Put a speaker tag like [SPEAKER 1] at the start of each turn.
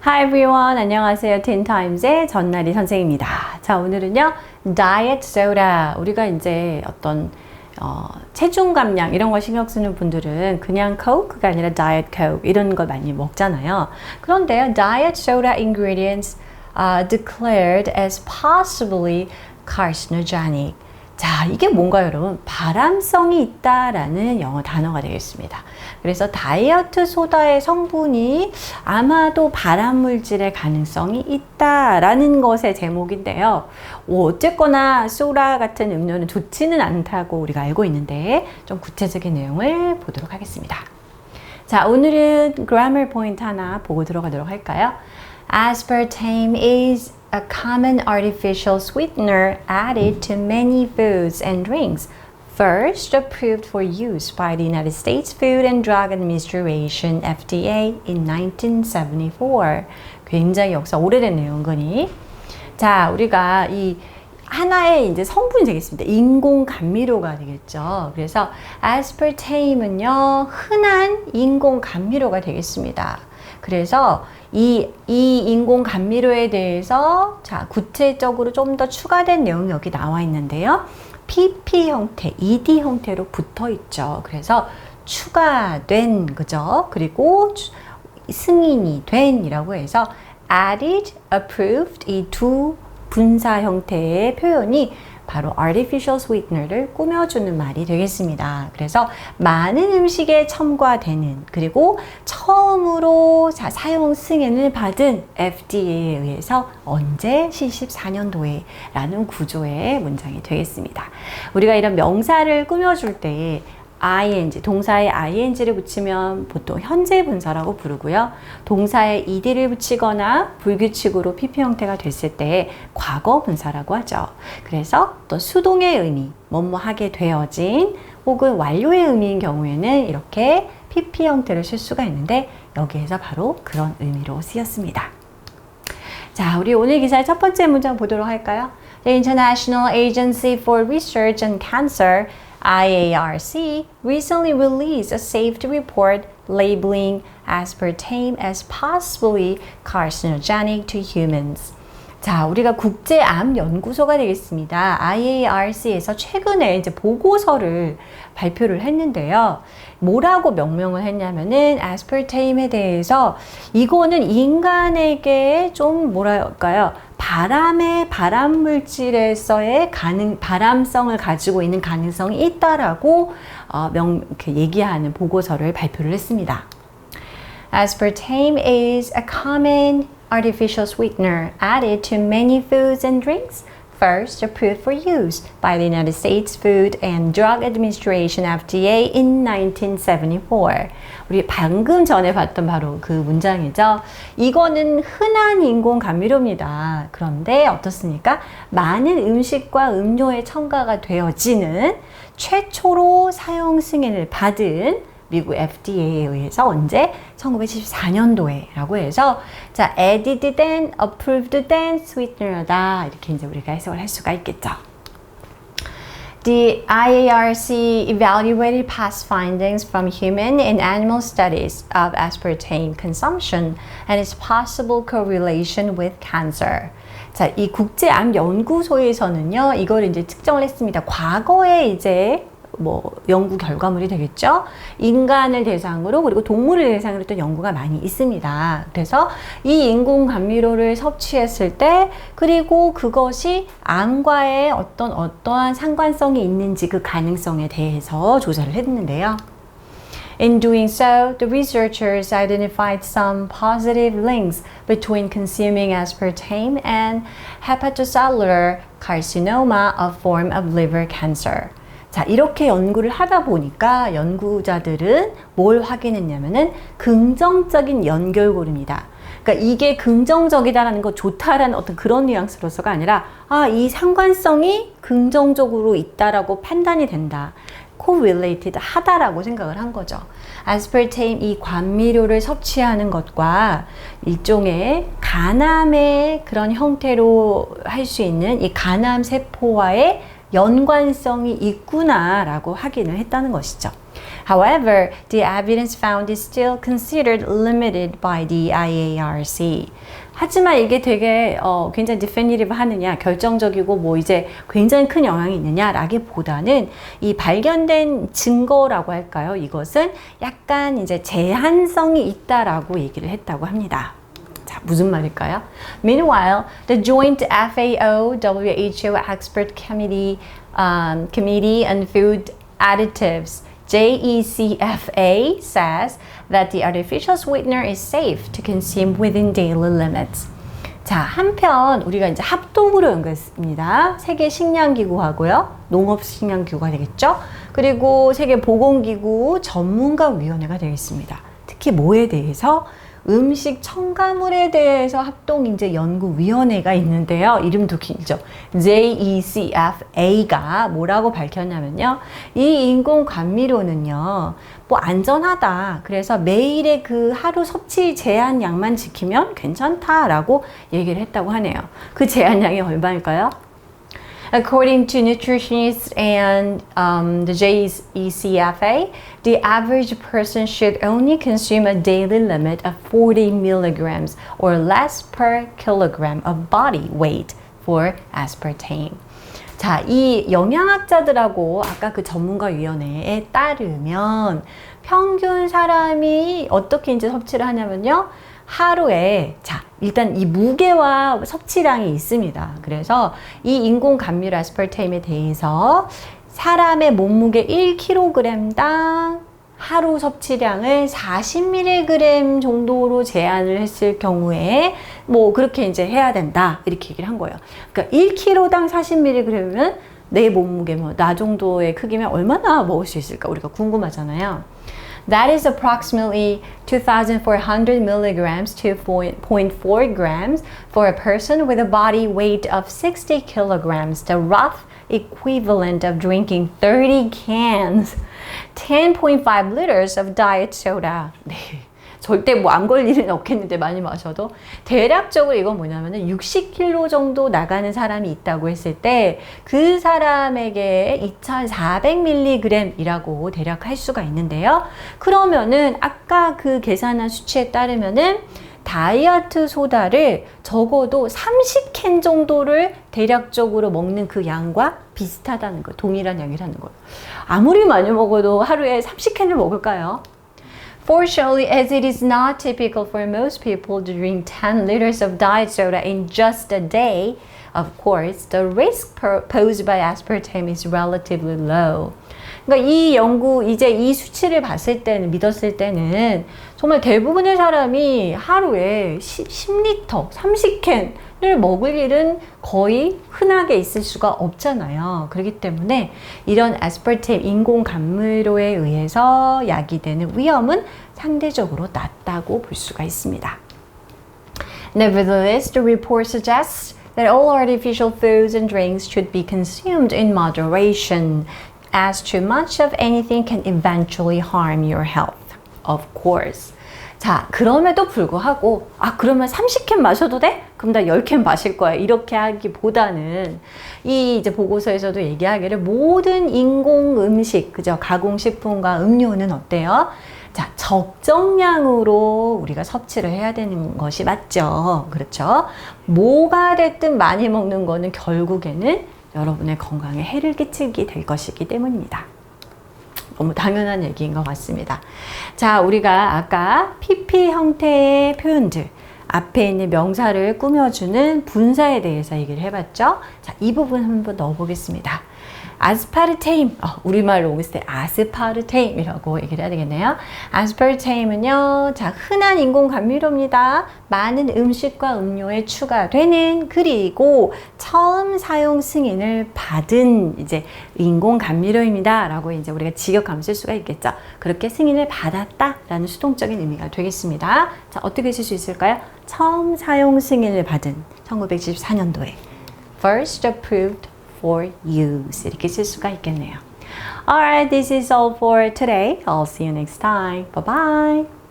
[SPEAKER 1] Hi everyone. 안녕하세요. 틴타임즈의 전나리 선생입니다. 자, 오늘은요. 다이어트 소다. 우리가 이제 어떤 체중 감량 이런 거 신경 쓰는 분들은 그냥 코크가 아니라 다이어트 코크 이런 거 많이 먹잖아요. 그런데요. 다이어트 소다 ingredients declared as possibly carcinogenic. 자, 이게 뭔가요, 여러분? 발암성이 있다라는 영어 단어가 되겠습니다. 그래서 다이어트 소다의 성분이 아마도 발암물질의 가능성이 있다라는 것의 제목인데요. 어쨌거나 소다 같은 음료는 좋지는 않다고 우리가 알고 있는데 좀 구체적인 내용을 보도록 하겠습니다. 자, 오늘은 grammar 포인트 하나 보고 들어가도록 할까요? Aspartame is a common artificial sweetener added to many foods and drinks, first approved for use by the United States Food and Drug Administration (FDA) in 1974. 굉장히 역사 오래됐네요, 은근히. 자, 우리가 이 하나의 이제 성분이 되겠습니다. 인공 감미료가 되겠죠. 그래서 aspartame은요, 흔한 인공 감미료가 되겠습니다. 그래서 이 인공 감미료에 대해서 자, 구체적으로 좀 더 추가된 내용이 여기 나와 있는데요. PP 형태, ED 형태로 붙어 있죠. 그래서 추가된, 그죠? 그리고 승인이 된이라고 해서 added, approved 이 두 분사 형태의 표현이 바로 artificial sweetener를 꾸며주는 말이 되겠습니다. 그래서 많은 음식에 첨가되는 그리고 처음으로 사용 승인을 받은 FDA에 의해서 언제 74년도에 라는 구조의 문장이 되겠습니다. 우리가 이런 명사를 꾸며줄 때 ing, 동사에 ing를 붙이면 보통 현재 분사라고 부르고요. 동사에 ed를 붙이거나 불규칙으로 pp 형태가 됐을 때 과거 분사라고 하죠. 그래서 또 수동의 의미, 뭐뭐 하게 되어진 혹은 완료의 의미인 경우에는 이렇게 pp 형태를 쓸 수가 있는데 여기에서 바로 그런 의미로 쓰였습니다. 자, 우리 오늘 기사의 첫 번째 문장 보도록 할까요? The International Agency for Research on Cancer IARC recently released a safety report labeling aspartame as possibly carcinogenic to humans. 자, 우리가 국제암연구소가 되겠습니다. IARC에서 최근에 이제 보고서를 발표를 했는데요. 뭐라고 명명을 했냐면은 aspartame에 대해서 이거는 인간에게 좀 뭐랄까요? 발암 물질에서의 발암성을 가지고 있는 가능성이 있다라고 이렇게 얘기하는 보고서를 발표를 했습니다. Aspartame is a common artificial sweetener added to many foods and drinks, first approved for use by the United States Food and Drug Administration (FDA) in 1974. 우리 방금 전에 봤던 바로 그 문장이죠. 이거는 흔한 인공 감미료입니다. 그런데 어떻습니까? 많은 음식과 음료에 첨가가 되어지는 최초로 사용 승인을 받은 미국 FDA에 의해서 언제? 1974년도에 라고 해서 자, added then, approved then, sweetener다 이렇게 이제 우리가 해석을 할 수가 있겠죠. The IARC evaluated past findings from human and animal studies of aspartame consumption and its possible correlation with cancer. 자, 이 국제암연구소에서는요, 이걸 이제 측정을 했습니다. 과거에 이제 연구 결과물이 되겠죠. 인간을 대상으로 그리고 동물을 대상으로 했던 연구가 많이 있습니다. 그래서 이 인공 감미료를 섭취했을 때 그리고 그것이 암과의 어떠한 상관성이 있는지 그 가능성에 대해서 조사를 했는데요. In doing so, the researchers identified some positive links between consuming aspartame and hepatocellular carcinoma, a form of liver cancer. 자, 이렇게 연구를 하다 보니까 연구자들은 뭘 확인했냐면은 긍정적인 연결고리입니다. 그러니까 이게 긍정적이다라는 거 좋다라는 어떤 그런 뉘앙스로서가 아니라 이 상관성이 긍정적으로 있다라고 판단이 된다. correlated 하다라고 생각을 한 거죠. aspartame 이 감미료를 섭취하는 것과 일종의 간암의 그런 형태로 할 수 있는 이 간암 세포와의 연관성이 있구나라고 확인을 했다는 것이죠. However, the evidence found is still considered limited by the IARC. 하지만 이게 되게 굉장히 definitive 하느냐, 결정적이고 뭐 이제 굉장히 큰 영향이 있느냐라기보다는 이 발견된 증거라고 할까요? 이것은 약간 이제 제한성이 있다라고 얘기를 했다고 합니다. 자, 무슨 말일까요? Meanwhile, the joint FAO-WHO Expert Committee on Food Additives JECFA says that the artificial sweetener is safe to consume within daily limits. 자, 한편 우리가 이제 합동으로 연구했습니다. 세계 식량기구하고요, 농업식량기구가 되겠죠. 그리고 세계보건기구 전문가위원회가 되겠습니다. 특히 뭐에 대해서? 음식 첨가물에 대해서 합동인재연구위원회가 있는데요. 이름도 길죠. JECFA가 뭐라고 밝혔냐면요. 이 인공감미료는요, 뭐 안전하다. 그래서 매일의 그 하루 섭취 제한량만 지키면 괜찮다라고 얘기를 했다고 하네요. 그 제한량이 얼마일까요? According to nutritionists and the JECFA, the average person should only consume a daily limit of 40 milligrams or less per kilogram of body weight for aspartame. 자, 이 영양학자들하고 아까 그 전문가위원회에 따르면 평균 사람이 어떻게 이제 섭취를 하냐면요. 하루에, 자, 일단 이 무게와 섭취량이 있습니다. 그래서 이 인공감미료 아스파르테임에 대해서 사람의 몸무게 1kg당 하루 섭취량을 40mg 정도로 제한을 했을 경우에 뭐 그렇게 이제 해야 된다. 이렇게 얘기를 한 거예요. 그러니까 1kg당 40mg면 내 몸무게 뭐 나 정도의 크기면 얼마나 먹을 수 있을까? 우리가 궁금하잖아요. That is approximately 2,400 milligrams to 0.4 grams for a person with a body weight of 60 kilograms, the rough equivalent of drinking 30 cans, 10.5 liters of diet soda. 네. 절대 뭐 안 걸릴 일은 없겠는데 많이 마셔도 대략적으로 이건 뭐냐면은 60kg 정도 나가는 사람이 있다고 했을 때 그 사람에게 2,400mg이라고 대략 할 수가 있는데요. 그러면은 아까 그 계산한 수치에 따르면은 다이어트 소다를 적어도 30캔 정도를 대략적으로 먹는 그 양과 비슷하다는 거, 동일한 양이라는 거예요. 아무리 많이 먹어도 하루에 30캔을 먹을까요? Fortunately, as it is not typical for most people to drink 10 liters of diet soda in just a day, of course, the risk posed by aspartame is relatively low. 그러니까 이 연구, 이제 이 수치를 봤을 때는, 믿었을 때는 정말 대부분의 사람이 하루에 10리터, 30캔을 먹을 일은 거의 흔하게 있을 수가 없잖아요. 그렇기 때문에 이런 아스파르테임 인공감미료에 의해서 야기되는 위험은 상대적으로 낮다고 볼 수가 있습니다. Nevertheless, the report suggests that all artificial foods and drinks should be consumed in moderation, as too much of anything can eventually harm your health, of course. 자, 그럼에도 불구하고 그러면 30캔 마셔도 돼? 그럼 나 10캔 마실 거야. 이렇게 하기보다는 이 이제 보고서에서도 얘기하기를 모든 인공 음식, 그죠? 가공식품과 음료는 어때요? 자, 적정량으로 우리가 섭취를 해야 되는 것이 맞죠. 그렇죠? 뭐가 됐든 많이 먹는 거는 결국에는 여러분의 건강에 해를 끼치게 될 것이기 때문입니다. 너무 당연한 얘기인 것 같습니다. 자, 우리가 아까 PP 형태의 표현들, 앞에 있는 명사를 꾸며주는 분사에 대해서 얘기를 해봤죠. 자, 이 부분 한번 넣어보겠습니다. 아스파르테임, 우리말로 오겠을 때 아스파르테임이라고 얘기를 해야 되겠네요. 아스파르테임은요, 자, 흔한 인공감미료입니다. 많은 음식과 음료에 추가되는, 그리고 처음 사용 승인을 받은 이제 인공감미료입니다. 라고 이제 우리가 직역하면 쓸 수가 있겠죠. 그렇게 승인을 받았다라는 수동적인 의미가 되겠습니다. 자, 어떻게 쓸 수 있을까요? 처음 사용 승인을 받은 1974년도에 first approved for use 이렇게 쓸 수가 있겠네요. Alright, this is all for today. I'll see you next time. Bye bye.